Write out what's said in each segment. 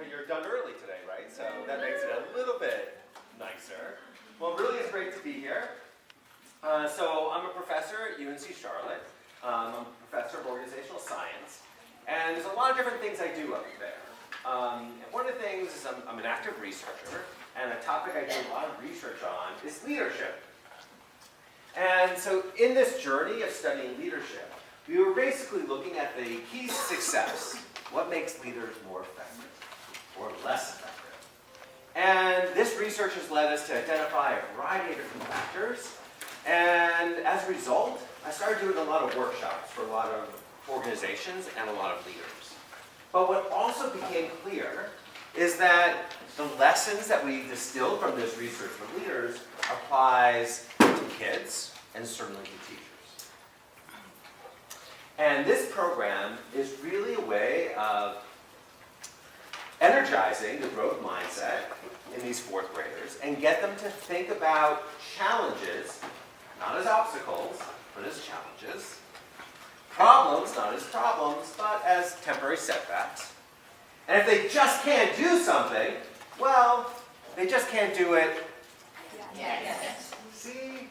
you're done early today, right? So that makes it a little bit nicer. Well, really, it's great to be here. So I'm a professor at UNC Charlotte. I'm a professor of organizational science. And there's a lot of different things I do up there. One of the things is I'm an active researcher, and a topic I do a lot of research on is leadership. And so in this journey of studying leadership, we were basically looking at the keys to success. What makes leaders more effective or less effective? And this research has led us to identify a variety of different factors. And as a result, I started doing a lot of workshops for a lot of organizations and a lot of leaders. But what also became clear is that the lessons that we distilled from this research for leaders applies to kids and certainly to teachers. And this program is really a way of energizing the growth mindset in these fourth graders and get them to think about challenges, not as obstacles, but as challenges. Problems, not as problems, but as temporary setbacks. And if they just can't do something, well, they just can't do it. Yes. See?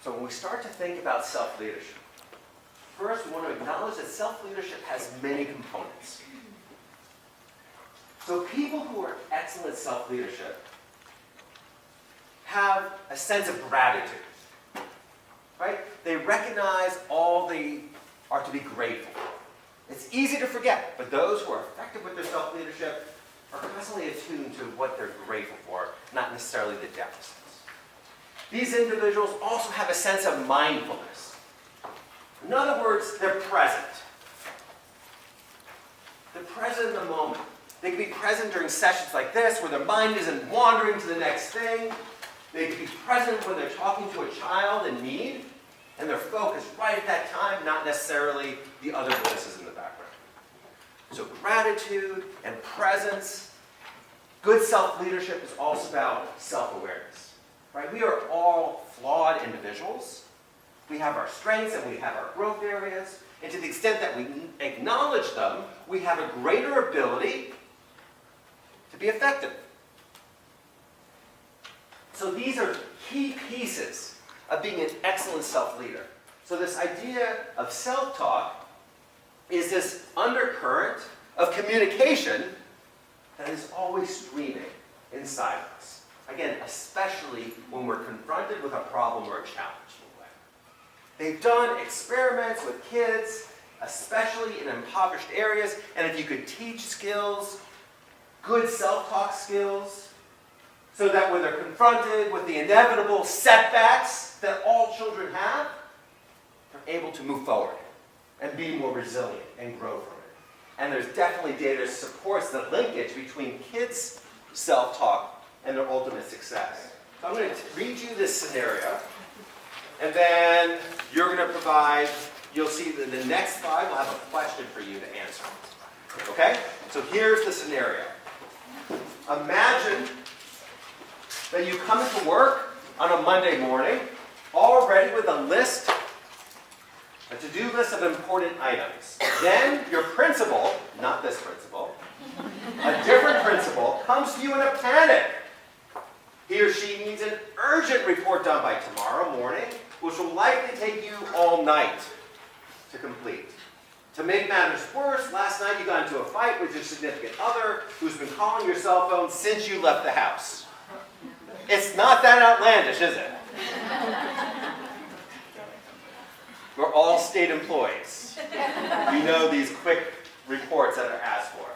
So when we start to think about self-leadership, first we want to acknowledge that self-leadership has many components. So people who are excellent self-leadership have a sense of gratitude. Right? They recognize all they are to be grateful for. It's easy to forget, but those who are effective with their self-leadership are constantly attuned to what they're grateful for, not necessarily the deficits. These individuals also have a sense of mindfulness. In other words, they're present. They're present in the moment. They can be present during sessions like this where their mind isn't wandering to the next thing. They can be present when they're talking to a child in need, and they're focused right at that time, not necessarily the other voices in the background. So gratitude and presence. Good self-leadership is also about self-awareness. Right? We are all flawed individuals. We have our strengths and we have our growth areas. And to the extent that we acknowledge them, we have a greater ability to be effective. So these are key pieces of being an excellent self-leader. So this idea of self-talk is this undercurrent of communication that is always streaming inside of us. Again, especially when we're confronted with a problem or a challenge. They've done experiments with kids, especially in impoverished areas, and if you could teach skills, good self-talk skills, so that when they're confronted with the inevitable setbacks that all children have, they're able to move forward and be more resilient and grow from it. And there's definitely data that supports the linkage between kids' self-talk and their ultimate success. So I'm going to read you this scenario, and then you're going to provide, you'll see that the next slide will have a question for you to answer. Okay? So here's the scenario. Imagine that you come into work on a Monday morning, all ready with a list, a to-do list of important items. Then your principal, not this principal, a different principal, comes to you in a panic. He or she needs an urgent report done by tomorrow morning, which will likely take you all night to complete. To make matters worse, last night you got into a fight with your significant other who's been calling your cell phone since you left the house. It's not that outlandish, is it? We're all state employees. We know these quick reports that are asked for.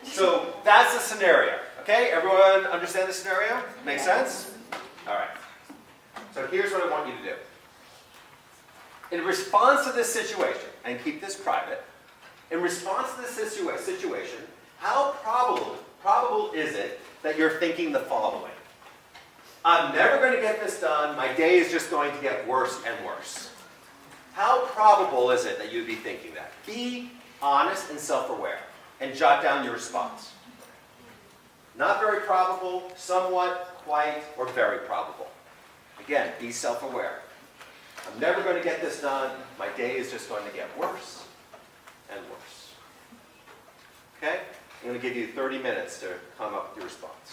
So that's the scenario. Okay, everyone understand the scenario? Make sense? All right. So here's what I want you to do. In response to this situation, and keep this private, in response to this situation, how probable is it that you're thinking the following? I'm never going to get this done. My day is just going to get worse and worse. How probable is it that you'd be thinking that? Be honest and self-aware, and jot down your response. Not very probable, somewhat, quite, or very probable. Again, be self-aware. I'm never going to get this done. My day is just going to get worse and worse. Okay? I'm going to give you 30 minutes to come up with your response.